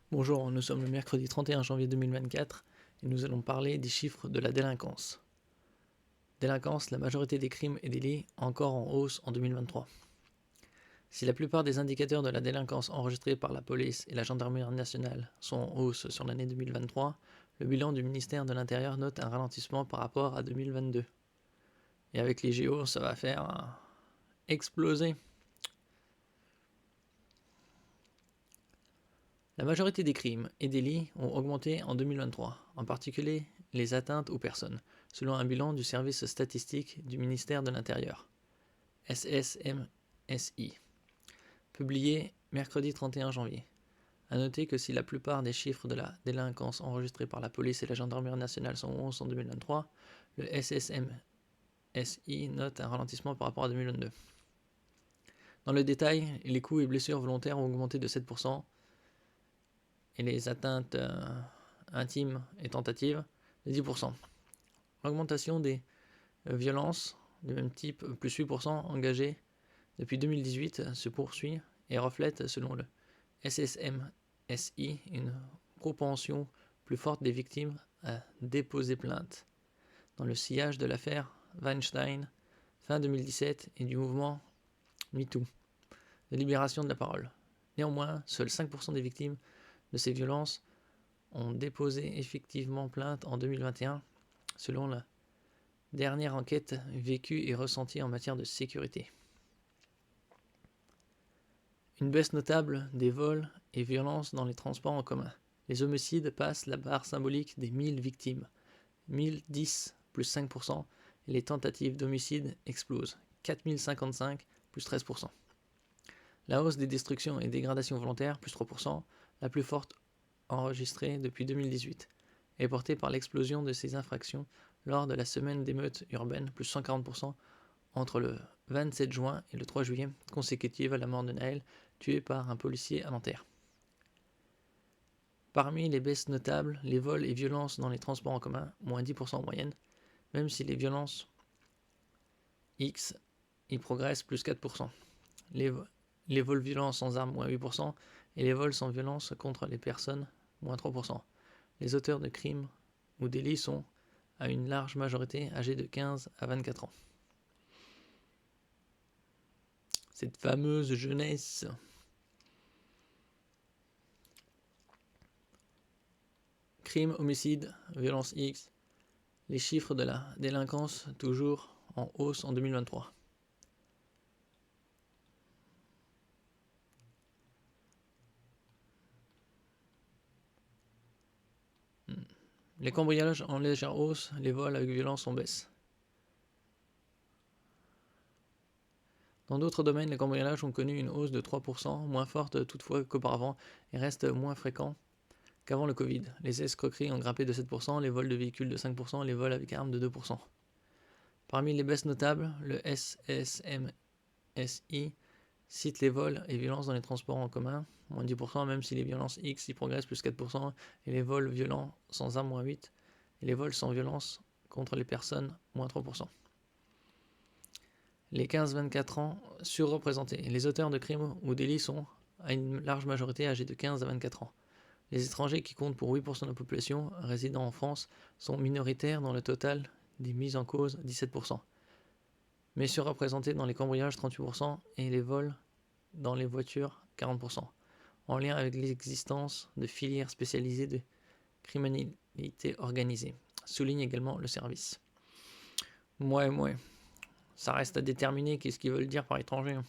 Bonjour, nous sommes le mercredi 31 janvier 2024 et nous allons parler des chiffres de la délinquance. Délinquance, la majorité des crimes et délits encore en hausse en 2023. Si la plupart des indicateurs de la délinquance enregistrés par la police et la gendarmerie nationale sont en hausse sur l'année 2023, le bilan du ministère de l'Intérieur note un ralentissement par rapport à 2022. Et avec les JO, ça va faire exploser. La majorité des crimes et délits ont augmenté en 2023, en particulier les atteintes aux personnes, selon un bilan du service statistique du ministère de l'Intérieur, SSMSI, publié mercredi 31 janvier. A noter que si la plupart des chiffres de la délinquance enregistrés par la police et la gendarmerie nationale sont en hausse en 2023, le SSMSI note un ralentissement par rapport à 2022. Dans le détail, les coups et blessures volontaires ont augmenté de 7%, et les atteintes intimes et tentatives de 10%. L'augmentation des violences de même type, plus 8% engagées depuis 2018, se poursuit et reflète, selon le SSMSI, une propension plus forte des victimes à déposer plainte. Dans le sillage de l'affaire Weinstein, fin 2017, et du mouvement MeToo, de libération de la parole. Néanmoins, seuls 5% des victimes de ces violences ont déposé effectivement plainte en 2021, selon la dernière enquête vécue et ressentie en matière de sécurité. Une baisse notable des vols et violences dans les transports en commun. Les homicides passent la barre symbolique des 1000 victimes, 1010 plus 5%, et les tentatives d'homicide explosent, 4055 plus 13%. La hausse des destructions et dégradations volontaires, plus 3%, la plus forte enregistrée depuis 2018, est portée par l'explosion de ces infractions lors de la semaine d'émeutes urbaines, plus 140%, entre le 27 juin et le 3 juillet, consécutive à la mort de Naël, tué par un policier à Nanterre. Parmi les baisses notables, les vols et violences dans les transports en commun, moins 10% en moyenne, même si les violences X y progressent, plus 4%. Les vols violents sans armes, moins 8%, et les vols sans violence contre les personnes, moins 3%. Les auteurs de crimes ou délits sont, à une large majorité, âgés de 15 à 24 ans. Cette fameuse jeunesse. Crime, homicide, violence X. Les chiffres de la délinquance toujours en hausse en 2023. Les cambriolages en légère hausse, les vols avec violence en baisse. Dans d'autres domaines, les cambriolages ont connu une hausse de 3%, moins forte toutefois qu'auparavant, et restent moins fréquents qu'avant le Covid. Les escroqueries ont grimpé de 7%, les vols de véhicules de 5%, les vols avec armes de 2%. Parmi les baisses notables, le SSMSI cite les vols et violences dans les transports en commun, moins 10%, même si les violences X y progressent, plus 4%, et les vols violents sans armes, moins 8%, et les vols sans violence contre les personnes, moins 3%. Les 15-24 ans surreprésentés. Les auteurs de crimes ou délits sont, à une large majorité, âgés de 15 à 24 ans. Les étrangers, qui comptent pour 8% de la population résidant en France, sont minoritaires dans le total des mises en cause, 17%. Mais surreprésentés dans les cambriolages, 38%, et les vols dans les voitures, 40%, en lien avec l'existence de filières spécialisées de criminalité organisée, souligne également le service. Ouais. Ça reste à déterminer qu'est-ce qu'ils veulent dire par étranger.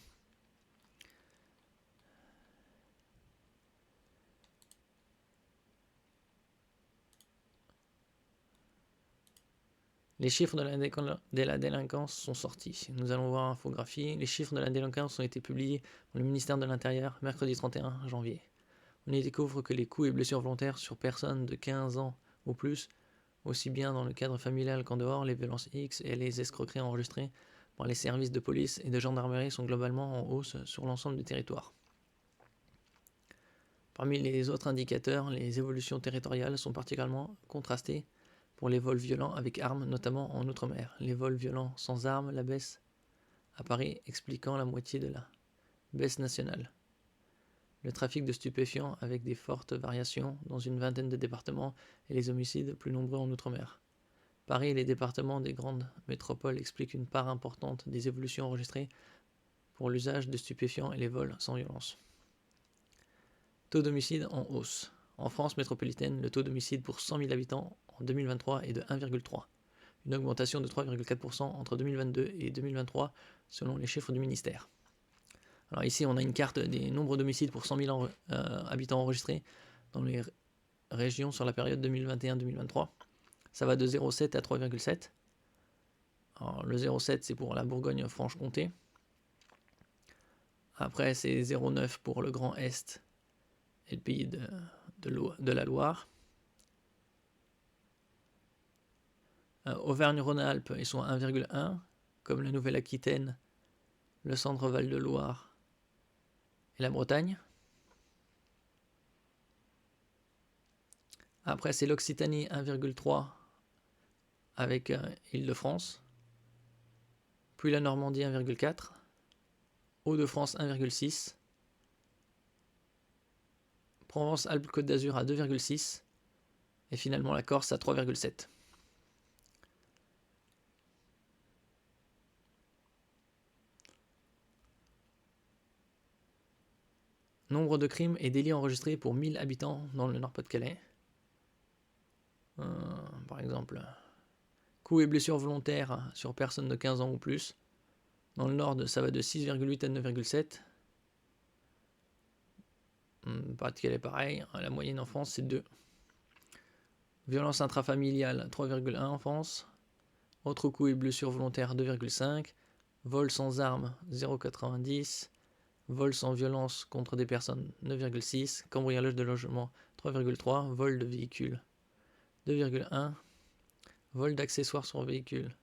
Les chiffres de la délinquance sont sortis. Nous allons voir infographie. Les chiffres de la délinquance ont été publiés dans le ministère de l'Intérieur mercredi 31 janvier. On y découvre que les coups et blessures volontaires sur personnes de 15 ans ou plus, aussi bien dans le cadre familial qu'en dehors, les violences X et les escroqueries enregistrées par les services de police et de gendarmerie sont globalement en hausse sur l'ensemble du territoire. Parmi les autres indicateurs, les évolutions territoriales sont particulièrement contrastées pour les vols violents avec armes, notamment en Outre-mer. Les vols violents sans armes, la baisse à Paris expliquant la moitié de la baisse nationale. le trafic de stupéfiants avec des fortes variations dans une vingtaine de départements et les homicides plus nombreux en Outre-mer. Paris et les départements des grandes métropoles expliquent une part importante des évolutions enregistrées pour l'usage de stupéfiants et les vols sans violence. Taux d'homicide en hausse. En France métropolitaine, le taux d'homicide pour 100 000 habitants en 2023 est de 1,3, une augmentation de 3,4% entre 2022 et 2023 selon les chiffres du ministère. Alors ici, on a une carte des nombres d'homicides pour 100 000 habitants enregistrés dans les régions sur la période 2021-2023. Ça va de 0,7 à 3,7. Alors, le 0,7, c'est pour la Bourgogne-Franche-Comté. Après, c'est 0,9 pour le Grand Est et le pays de la Loire. Auvergne-Rhône-Alpes, ils sont à 1,1, comme la Nouvelle-Aquitaine, le Centre-Val de Loire et la Bretagne. Après, c'est l'Occitanie 1,3 avec Île-de-France, puis la Normandie 1,4, Hauts-de-France 1,6, Provence-Alpes-Côte d'Azur à 2,6 et finalement la Corse à 3,7. Nombre de crimes et délits enregistrés pour 1000 habitants dans le Nord-Pas-de-Calais. Par exemple, coups et blessures volontaires sur personnes de 15 ans ou plus. Dans le Nord, ça va de 6,8 à 9,7. Pas-de-Calais pareil, la moyenne en France c'est 2. Violence intrafamiliale 3,1 en France. Autres coups et blessures volontaires 2,5. Vol sans armes 0,90. Vol sans violence contre des personnes 9,6. Cambriolage de logement 3,3. Vol de véhicule 2,1. Vol d'accessoires sur véhicule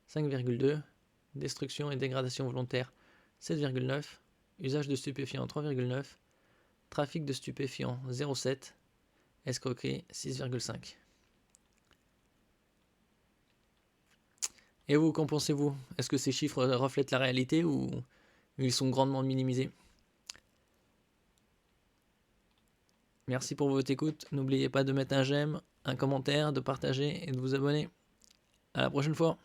5,2. Destruction et dégradation volontaire 7,9. Usage de stupéfiants 3,9. Trafic de stupéfiants 0,7. Escroquerie 6,5. Et vous, qu'en pensez-vous? Est-ce que ces chiffres reflètent la réalité ou ils sont grandement minimisés? Merci pour votre écoute. N'oubliez pas de mettre un j'aime, un commentaire, de partager et de vous abonner. À la prochaine fois.